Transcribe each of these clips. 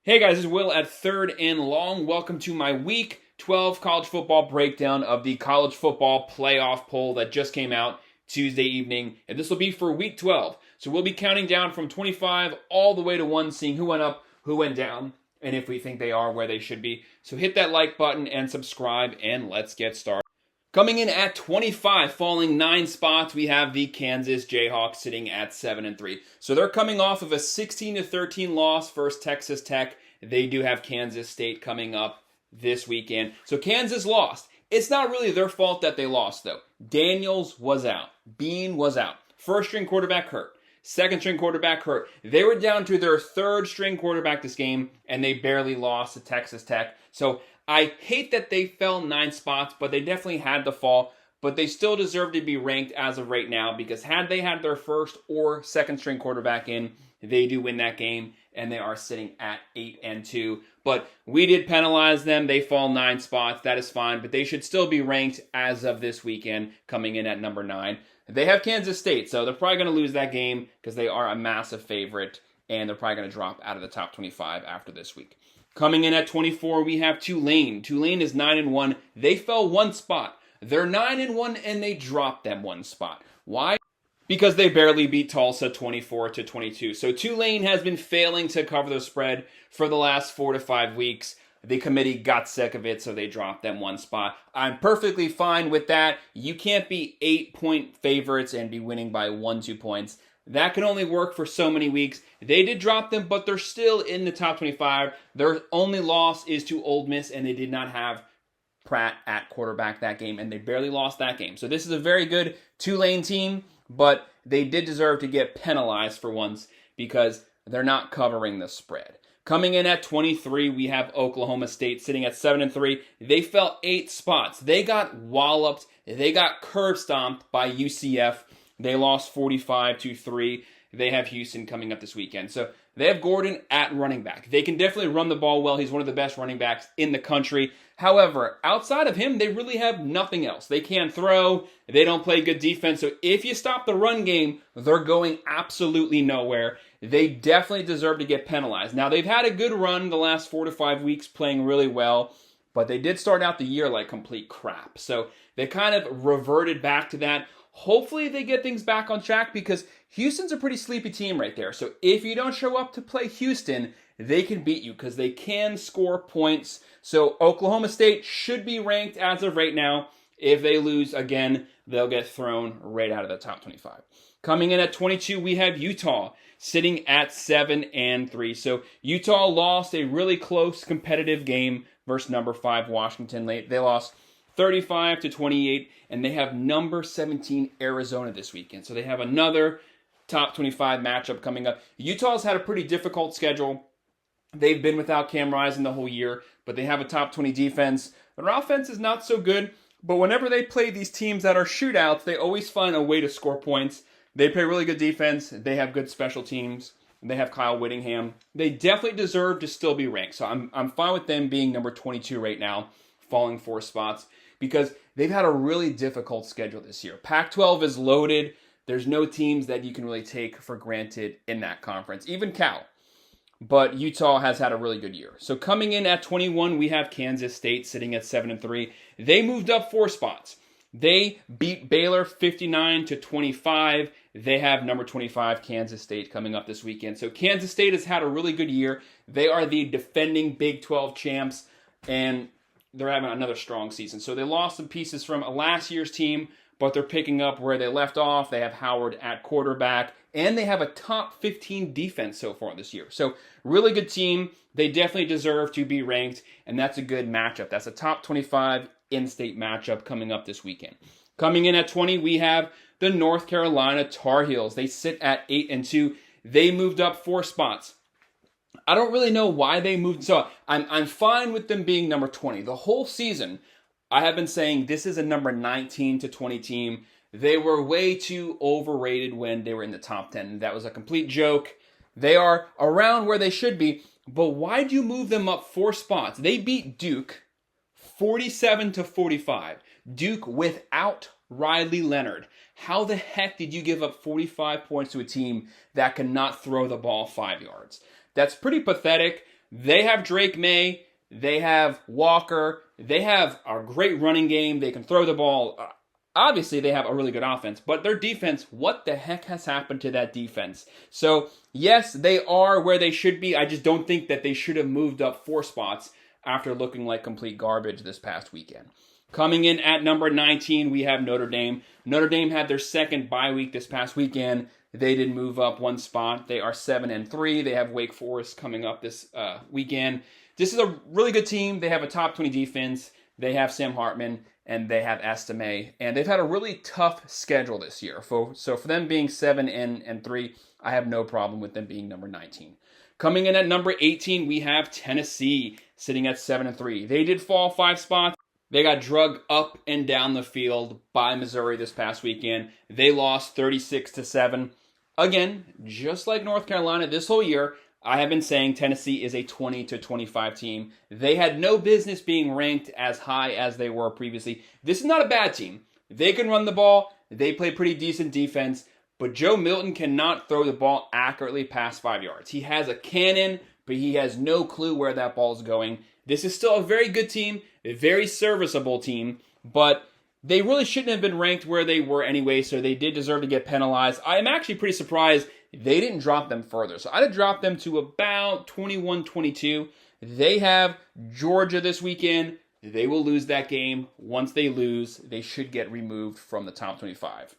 Hey guys, this is Will at Third and Long. Welcome to my Week 12 college football breakdown of the college football playoff poll that just came out Tuesday evening. And this will be for Week 12. So we'll be counting down from 25 all the way to 1, seeing who went up, who went down, and if we think they are where they should be. So hit that like button and subscribe, and let's get started. Coming in at 25, falling 9 spots, we have the Kansas Jayhawks sitting at 7-3. So they're coming off of a 16-13 loss versus Texas Tech. They do have Kansas State coming up this weekend. So Kansas lost. It's not really their fault that they lost, though. Daniels was out. Bean was out. First string quarterback hurt. Second string quarterback hurt. They were down to their third string quarterback this game, and they barely lost to Texas Tech. So I hate that they fell 9 spots, but they definitely had to fall. But they still deserve to be ranked as of right now, because had they had their first or second string quarterback in, they do win that game, and they are sitting at 8-2. But we did penalize them. They fall 9 spots. That is fine, but they should still be ranked as of this weekend, coming in at number 9. They have Kansas State, so they're probably going to lose that game because they are a massive favorite, and they're probably going to drop out of the top 25 after this week. Coming in at 24, we have Tulane. Tulane is 9-1. They fell 1 spot. They're 9-1, and they dropped them 1 spot. Why? Because they barely beat Tulsa 24-22. So Tulane has been failing to cover the spread for the last 4 to 5 weeks. The committee got sick of it, so they dropped them 1 spot. I'm perfectly fine with that. You can't be 8-point favorites and be winning by 1-2 points. That can only work for so many weeks. They did drop them, but they're still in the top 25. Their only loss is to Ole Miss, and they did not have Pratt at quarterback that game, and they barely lost that game. So this is a very good Tulane team, but they did deserve to get penalized for once because they're not covering the spread. Coming in at 23, we have Oklahoma State sitting at 7-3. They fell 8 spots. They got walloped. They got curb stomped by UCF. They lost 45-3. They have Houston coming up this weekend. So they have Gordon at running back. They can definitely run the ball well. He's one of the best running backs in the country. However, outside of him, they really have nothing else. They can't throw. They don't play good defense. So if you stop the run game, they're going absolutely nowhere. They definitely deserve to get penalized. Now, they've had a good run the last 4 to 5 weeks, playing really well, but they did start out the year like complete crap. So they kind of reverted back to that. Hopefully they get things back on track because Houston's a pretty sleepy team right there. So if you don't show up to play Houston, they can beat you because they can score points. So Oklahoma State should be ranked as of right now. If they lose again, they'll get thrown right out of the top 25. Coming in at 22, we have Utah sitting at 7-3. So Utah lost a really close competitive game versus number 5 Washington. They lost 35-28, and they have number 17 Arizona this weekend. So they have another top 25 matchup coming up. Utah's had a pretty difficult schedule. They've been without Cam Rising the whole year, but they have a top 20 defense. Their offense is not so good, but whenever they play these teams that are shootouts, they always find a way to score points. They play really good defense. They have good special teams. They have Kyle Whittingham. They definitely deserve to still be ranked. So I'm fine with them being number 22 right now, falling 4 spots, because they've had a really difficult schedule this year. Pac-12 is loaded. There's no teams that you can really take for granted in that conference, even Cal. But Utah has had a really good year. So coming in at 21, we have Kansas State sitting at 7-3. They moved up 4 spots. They beat Baylor 59-25. They have number 25 Kansas State coming up this weekend. So Kansas State has had a really good year. They are the defending Big 12 champs, and they're having another strong season. So they lost some pieces from a last year's team, but they're picking up where they left off. They have Howard at quarterback, and they have a top 15 defense so far this year. So really good team. They definitely deserve to be ranked, and that's a good matchup. That's a top 25 in-state matchup coming up this weekend. Coming in at 20, we have the North Carolina Tar Heels. They sit at 8-2. They moved up 4 spots. I don't really know why they moved. So I'm fine with them being number 20. The whole season, I have been saying this is a number 19 to 20 team. They were way too overrated when they were in the top 10. That was a complete joke. They are around where they should be, but why'd you move them up 4 spots? They beat Duke 47-45. Duke without Riley Leonard. How the heck did you give up 45 points to a team that cannot throw the ball 5 yards? That's pretty pathetic. They have Drake May. They have Walker. They have a great running game. They can throw the ball. Obviously, they have a really good offense, but their defense, what the heck has happened to that defense? So, yes, they are where they should be. I just don't think that they should have moved up 4 spots after looking like complete garbage this past weekend. Coming in at number 19, we have Notre Dame. Notre Dame had their second bye week this past weekend. They did move up 1 spot. They are 7-3. They have Wake Forest coming up this weekend. This is a really good team. They have a top 20 defense. They have Sam Hartman, and they have Estime. And they've had a really tough schedule this year. So for them being 7-3, I have no problem with them being number 19. Coming in at number 18, we have Tennessee sitting at 7-3. They did fall 5 spots. They got drugged up and down the field by Missouri this past weekend. They lost 36-7. Again, just like North Carolina this whole year, I have been saying Tennessee is a 20-25 team. They had no business being ranked as high as they were previously. This is not a bad team. They can run the ball. They play pretty decent defense. But Joe Milton cannot throw the ball accurately past 5 yards. He has a cannon, but he has no clue where that ball is going. This is still a very good team, a very serviceable team, but they really shouldn't have been ranked where they were anyway, so they did deserve to get penalized. I am actually pretty surprised they didn't drop them further. So I'd have dropped them to about 21-22. They have Georgia this weekend. They will lose that game. Once they lose, they should get removed from the top 25.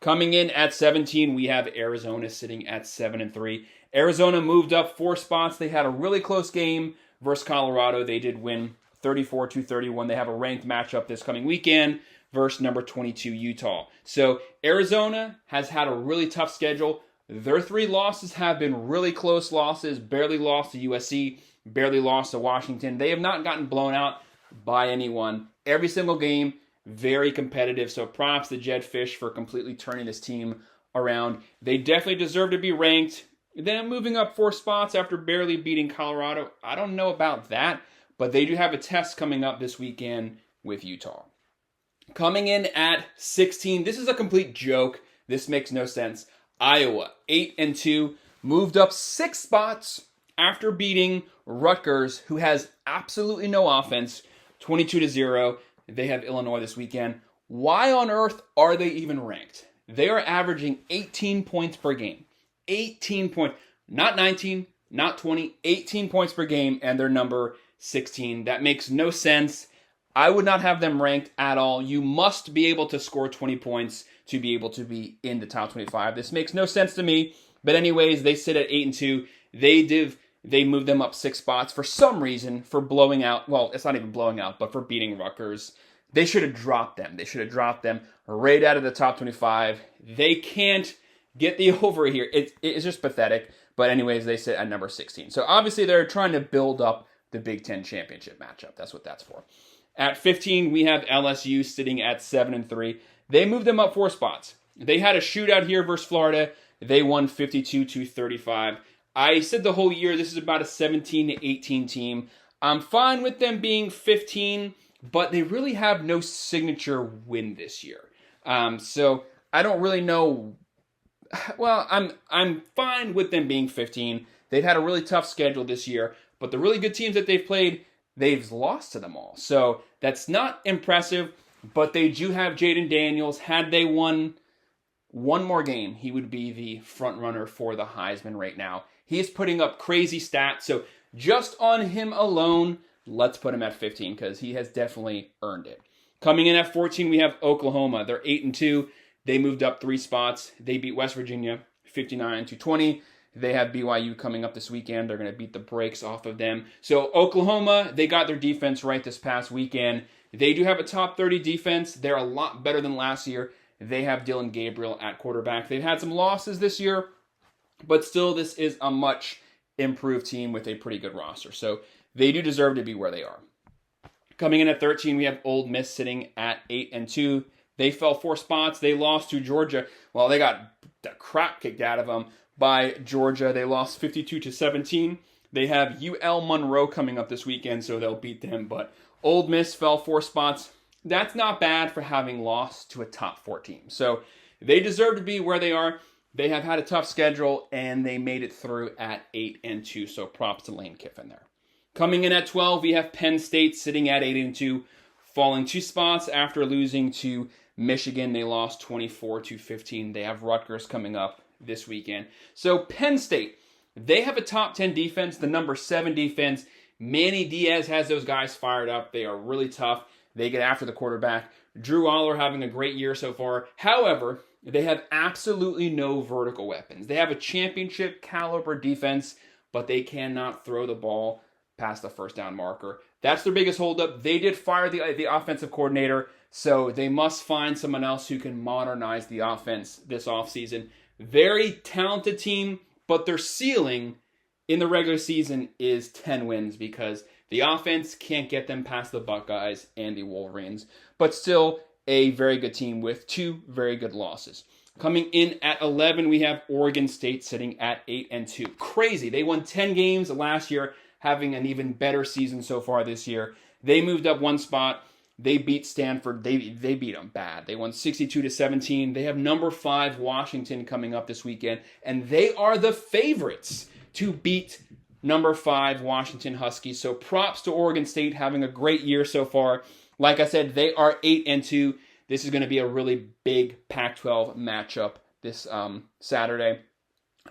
Coming in at 17, we have Arizona sitting at 7-3. Arizona moved up 4 spots. They had a really close game versus Colorado. They did win 34-31. They have a ranked matchup this coming weekend versus number 22 Utah. So Arizona has had a really tough schedule. Their 3 losses have been really close losses. Barely lost to USC, barely lost to Washington. They have not gotten blown out by anyone. Every single game, very competitive. So props to Jedd Fisch for completely turning this team around. They definitely deserve to be ranked. Then moving up 4 spots after barely beating Colorado. I don't know about that, but they do have a test coming up this weekend with Utah. Coming in at 16, this is a complete joke. This makes no sense. Iowa, 8-2, moved up 6 spots after beating Rutgers, who has absolutely no offense, 22-0. They have Illinois this weekend. Why on earth are they even ranked? They are averaging 18 points per game. 18 points. Not 19, not 20, 18 points per game, and they're number 16. That makes no sense. I would not have them ranked at all. You must be able to score 20 points to be able to be in the top 25. This makes no sense to me. But anyways, they sit at 8-2. They moved them up 6 spots for some reason for blowing out. Well, it's not even blowing out, but for beating Rutgers. They should have dropped them. They should have dropped them right out of the top 25. They can't get the over here. It's just pathetic. But anyways, they sit at number 16. So obviously they're trying to build up the Big Ten championship matchup. That's what that's for. At 15, we have LSU sitting at 7-3. They moved them up 4 spots. They had a shootout here versus Florida. They won 52-35. I said the whole year this is about a 17-18 team. I'm fine with them being 15, but they really have no signature win this year. So I don't really know. Well, I'm fine with them being 15. They've had a really tough schedule this year, but the really good teams that they've played, they've lost to them all. So that's not impressive, but they do have Jaden Daniels. Had they won one more game, he would be the front runner for the Heisman right now. He is putting up crazy stats. So just on him alone, let's put him at 15 because he has definitely earned it. Coming in at 14, we have Oklahoma. They're 8-2. They moved up 3 spots. They beat West Virginia 59-20. They have BYU coming up this weekend. They're going to beat the brakes off of them. So Oklahoma, they got their defense right this past weekend. They do have a top 30 defense. They're a lot better than last year. They have Dylan Gabriel at quarterback. They've had some losses this year, but still this is a much improved team with a pretty good roster. So they do deserve to be where they are. Coming in at 13, we have Ole Miss sitting at 8-2. They fell 4 spots. They lost to Georgia. Well, they got the crap kicked out of them by Georgia. They lost 52-17. They have UL Monroe coming up this weekend, so they'll beat them. But Ole Miss fell 4 spots. That's not bad for having lost to a top 4 team. So they deserve to be where they are. They have had a tough schedule, and they made it through at 8-2, so props to Lane Kiffin there. Coming in at 12, we have Penn State sitting at 8-2, falling 2 spots after losing to Michigan. They lost 24-15. They have Rutgers coming up this weekend. So Penn State, they have a top 10 defense, the number 7 defense. Manny Diaz has those guys fired up. They are really tough. They get after the quarterback. Drew Aller having a great year so far. However, they have absolutely no vertical weapons. They have a championship caliber defense, but they cannot throw the ball past the first down marker. That's their biggest holdup. They did fire the offensive coordinator, so they must find someone else who can modernize the offense this offseason. Very talented team, but their ceiling in the regular season is 10 wins because the offense can't get them past the Buckeyes and the Wolverines, but still a very good team with 2 very good losses. Coming in at 11, we have Oregon State sitting at 8-2. Crazy. They won 10 games last year, having an even better season so far this year. They moved up 1 spot. They beat Stanford. They beat them bad. They won 62-17. They have number 5 Washington coming up this weekend, and they are the favorites to beat number 5 Washington Huskies. So props to Oregon State having a great year so far. Like I said, they are 8-2. This is going to be a really big Pac-12 matchup this Saturday.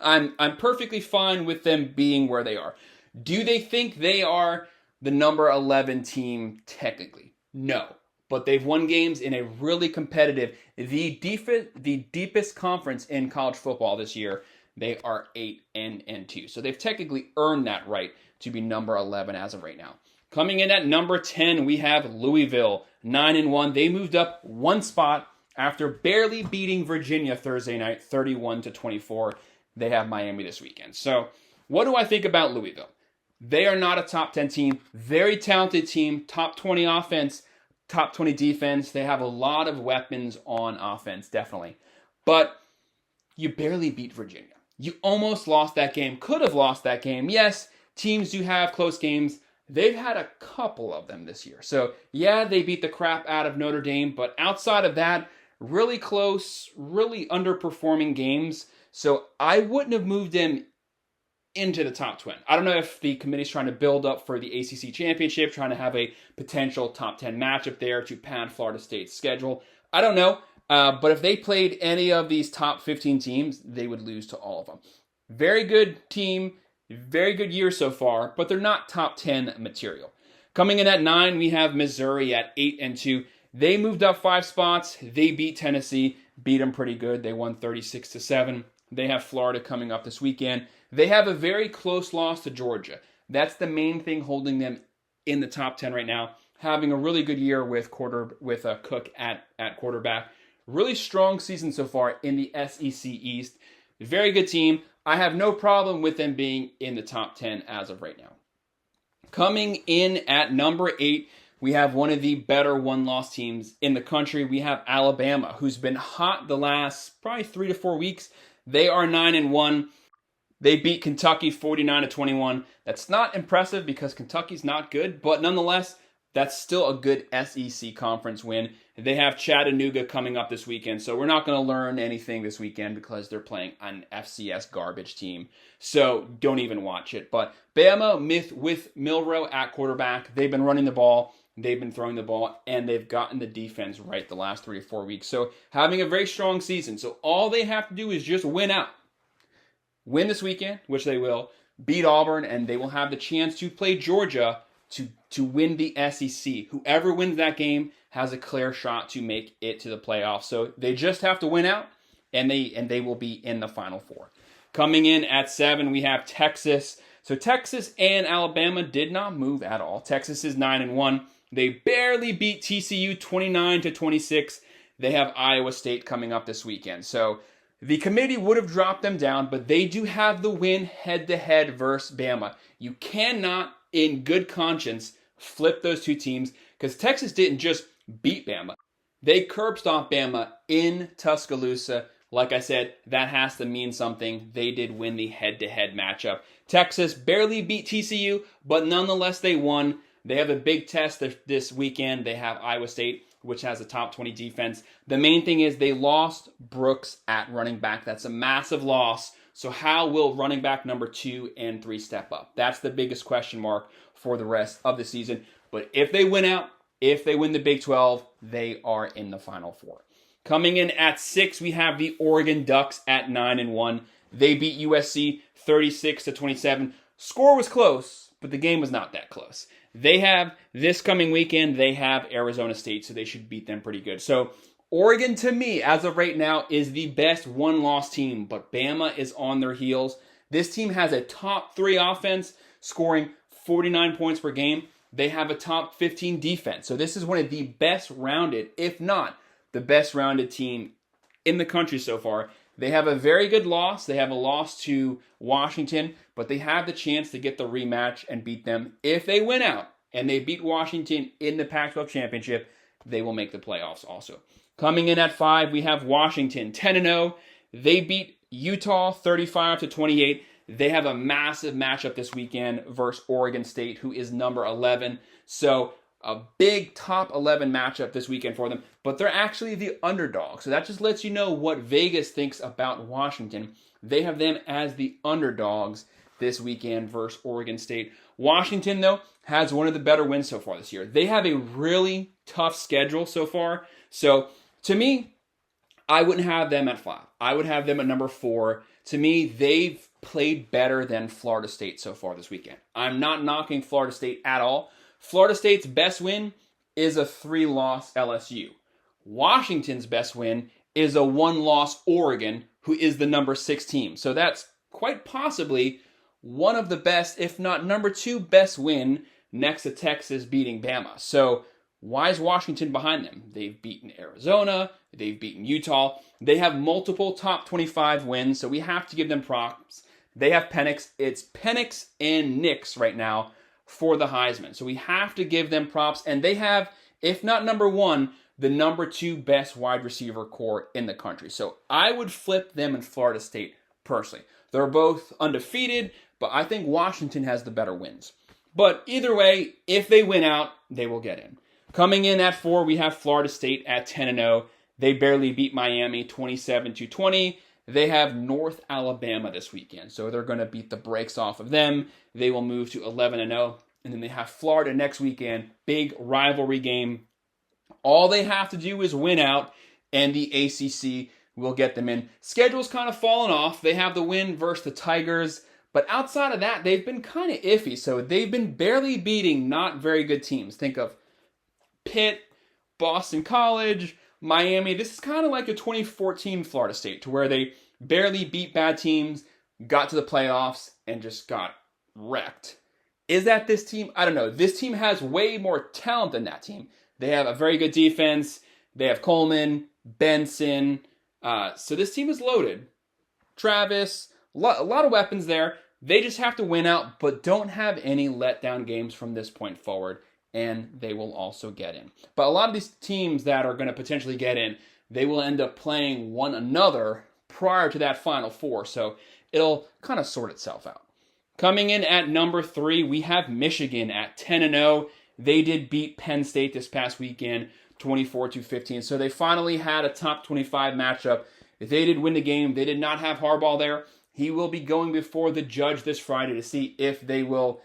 I'm perfectly fine with them being where they are. Do they think they are the number 11 team technically? No. But they've won games in a really competitive, the deepest conference in college football this year. They are 8-2. So they've technically earned that right to be number 11 as of right now. Coming in at number 10, we have Louisville, 9-1. They moved up 1 spot after barely beating Virginia Thursday night, 31-24. They have Miami this weekend. So what do I think about Louisville? They are not a top 10 team. Very talented team, top 20 offense, top 20 defense. They have a lot of weapons on offense, definitely. But you barely beat Virginia. You almost lost that game, could have lost that game. Yes, teams do have close games. They've had a couple of them this year. So, yeah, they beat the crap out of Notre Dame, but outside of that, really close, really underperforming games. So I wouldn't have moved them into the top 20. I don't know if the committee's trying to build up for the ACC championship, trying to have a potential top 10 matchup there to pad Florida State's schedule. I don't know. But if they played any of these top 15 teams, they would lose to all of them. Very good team, very good year so far, but they're not top 10 material. Coming in at 9, we have Missouri at 8-2. They moved up 5 spots. They beat Tennessee, beat them pretty good. They won 36-7. They have Florida coming up this weekend. They have a very close loss to Georgia. That's the main thing holding them in the top 10 right now. Having a really good year with Cook at quarterback. Really strong season so far in the SEC East. Very good team. I have no problem with them being in the top 10 as of right now. Coming in at number 8, we have one of the better one-loss teams in the country. We have Alabama, who's been hot the last probably 3 to 4 weeks. They are 9-1. They beat Kentucky 49-21. That's not impressive because Kentucky's not good, but nonetheless, that's still a good SEC conference win. They have Chattanooga coming up this weekend, so we're not going to learn anything this weekend because they're playing an FCS garbage team. So don't even watch it. But Bama with Milroe at quarterback, they've been running the ball, they've been throwing the ball, and they've gotten the defense right the last 3 or 4 weeks. So having a very strong season. So all they have to do is just win out. Win this weekend, which they will, beat Auburn, and they will have the chance to play Georgia to win the SEC. Whoever wins that game has a clear shot to make it to the playoffs. So they just have to win out, and they will be in the Final Four. Coming in at 7, we have Texas. So Texas and Alabama did not move at all. Texas is 9-1. They barely beat TCU 29-26. They have Iowa State coming up this weekend. So the committee would have dropped them down, but they do have the win head-to-head versus Bama. You cannot, in good conscience, flip those two teams because Texas didn't just beat Bama. They curb-stomped Bama in Tuscaloosa. Like I said, that has to mean something. They did win the head-to-head matchup. Texas barely beat TCU, but nonetheless they won. They have a big test this weekend. They have Iowa State. which has a top 20 defense. The main thing is they lost Brooks at running back. That's a massive loss. So how will running back number 2 and 3 step up? That's the biggest question mark for the rest of the season. But if they win out, if they win the Big 12, they are in the Final Four. Coming in at 6, we have the Oregon Ducks at 9-1. They beat USC 36-27. Score was close, but the game was not that close. They have, this coming weekend, they have Arizona State, so they should beat them pretty good. So Oregon, to me, as of right now, is the best one-loss team, but Bama is on their heels. This team has a top 3 offense, scoring 49 points per game. They have a top 15 defense. So this is one of the best rounded, if not the best rounded team in the country so far. They have a very good loss. They have a loss to Washington, but they have the chance to get the rematch and beat them. If they win out and they beat Washington in the Pac-12 championship, they will make the playoffs also. Coming in at 5, we have Washington 10-0. They beat Utah 35-28. They have a massive matchup this weekend versus Oregon State, who is number 11. So a big top 11 matchup this weekend for them, but they're actually the underdog. So that just lets you know what Vegas thinks about Washington. They have them as the underdogs this weekend versus Oregon State. Washington, though, has one of the better wins so far this year. They have a really tough schedule so far. So to me, I wouldn't have them at 5. I would have them at number 4. To me, they've played better than Florida State so far this weekend. I'm not knocking Florida State at all. Florida State's best win is a 3-loss LSU. Washington's best win is a 1-loss Oregon, who is the number 6 team. So that's quite possibly one of the best, if not number 2 best win next to Texas beating Bama. So why is Washington behind them? They've beaten Arizona. They've beaten Utah. They have multiple top 25 wins, so we have to give them props. They have Penix. It's Penix and Nix right now for the Heisman. So we have to give them props. And they have, if not number 1, the number 2 best wide receiver core in the country. So I would flip them in Florida State personally. They're both undefeated, but I think Washington has the better wins. But either way, if they win out, they will get in. Coming in at 4, we have Florida State at 10-0. They barely beat Miami 27-20. They have North Alabama this weekend, so they're going to beat the brakes off of them. They will move to 11-0, and then they have Florida next weekend. Big rivalry game. All they have to do is win out, and the ACC will get them in. Schedule's kind of fallen off. They have the win versus the Tigers, but outside of that, they've been kind of iffy. So they've been barely beating not very good teams. Think of Pitt, Boston College, Miami. This is kind of like a 2014 Florida State, to where they barely beat bad teams, got to the playoffs, and just got wrecked. Is that this team? I don't know. This team has way more talent than that team. They have a very good defense. They have Coleman, Benson. So this team is loaded. Travis, a lot of weapons there. They just have to win out, but don't have any letdown games from this point forward, and they will also get in. But a lot of these teams that are going to potentially get in, they will end up playing one another prior to that Final Four, so it'll kind of sort itself out. Coming in at number 3, we have Michigan at 10-0. They did beat Penn State this past weekend, 24-15. So they finally had a top 25 matchup. They did win the game. They did not have Harbaugh there. He will be going before the judge this Friday to see if they will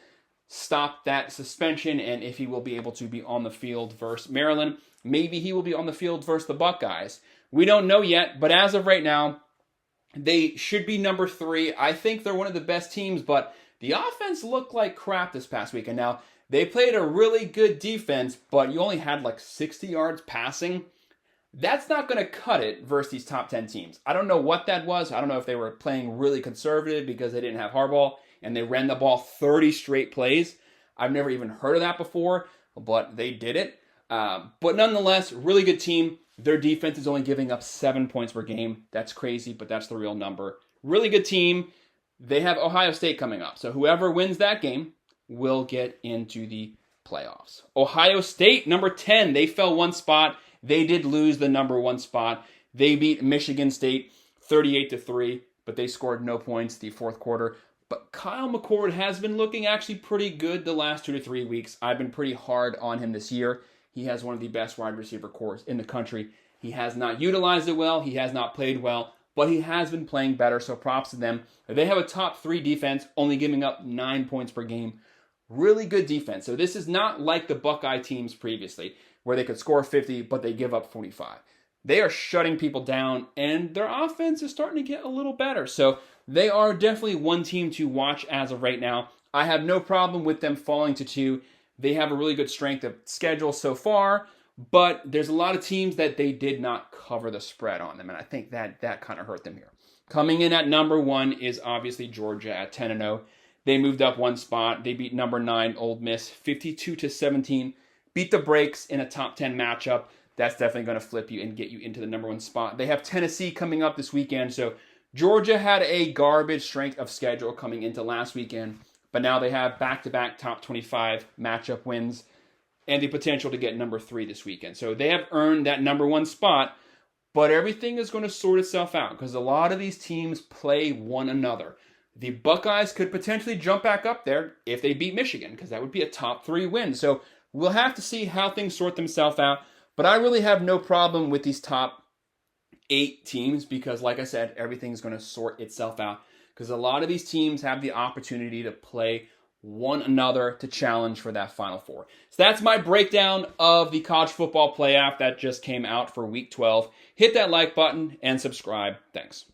stop that suspension and if he will be able to be on the field versus Maryland. Maybe he will be on the field versus the Buckeyes. We don't know yet, but as of right now, they should be number 3. I think they're one of the best teams, but the offense looked like crap this past weekend. Now, they played a really good defense, but you only had like 60 yards passing. That's not going to cut it versus these top 10 teams. I don't know what that was. I don't know if they were playing really conservative because they didn't have Harbaugh and they ran the ball 30 straight plays. I've never even heard of that before, but they did it. But nonetheless, really good team. Their defense is only giving up 7 points per game. That's crazy, but that's the real number. Really good team. They have Ohio State coming up. So whoever wins that game will get into the playoffs. Ohio State, number 10. They fell one spot. They did lose the number 1 spot. They beat Michigan State 38-3, but they scored no points the fourth quarter. But Kyle McCord has been looking actually pretty good the last 2 to 3 weeks. I've been pretty hard on him this year. He has one of the best wide receiver cores in the country. He has not utilized it well. He has not played well, but he has been playing better, so props to them. They have a top 3 defense, only giving up 9 points per game. Really good defense. So this is not like the Buckeye teams previously, where they could score 50, but they give up 45. They are shutting people down, and their offense is starting to get a little better. So they are definitely one team to watch as of right now. I have no problem with them falling to 2. They have a really good strength of schedule so far, but there's a lot of teams that they did not cover the spread on them, and I think that kind of hurt them here. Coming in at number 1 is obviously Georgia at 10-0. They moved up 1 spot. They beat number 9 Ole Miss 52-17. Beat the Brakes in a top 10 matchup. That's definitely going to flip you and get you into the number 1 spot. They have Tennessee coming up this weekend, so Georgia had a garbage strength of schedule coming into last weekend, but now they have back-to-back top 25 matchup wins and the potential to get number 3 this weekend. So they have earned that number 1 spot, but everything is going to sort itself out because a lot of these teams play one another. The Buckeyes could potentially jump back up there if they beat Michigan, because that would be a top 3 win. So we'll have to see how things sort themselves out. But I really have no problem with these top 8 teams because, like I said, everything's going to sort itself out. Because a lot of these teams have the opportunity to play one another to challenge for that Final Four. So that's my breakdown of the college football playoff that just came out for Week 12. Hit that like button and subscribe. Thanks.